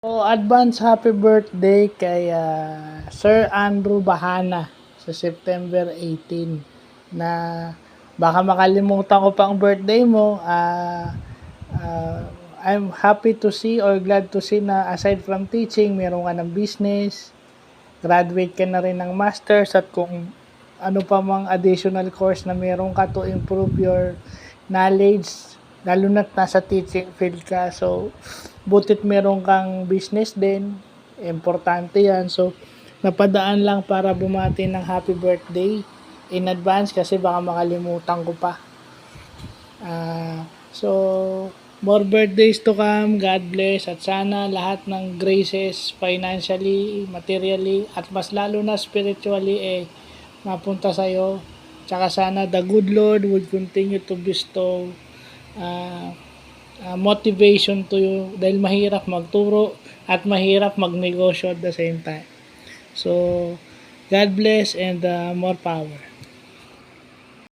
So, advance happy birthday kay Sir Andrew Bahana sa September 18 na baka makalimutan ko pang birthday mo. I'm happy to see or glad to see na aside from teaching, meron ka ng business, graduate ka na rin ng masters at kung ano pa mang additional course na meron ka to improve your knowledge, lalo na't nasa teaching field ka. So, butit meron kang business din, importante yan. So, napadaan lang para bumati ng happy birthday in advance kasi baka makalimutan ko pa. So, more birthdays to come. God bless. At sana lahat ng graces, financially, materially, at mas lalo na spiritually, mapunta sa'yo. Tsaka sana the good Lord would continue to bestow motivation to you dahil mahirap magturo at mahirap magnegosyo at the same time. So, God bless and more power.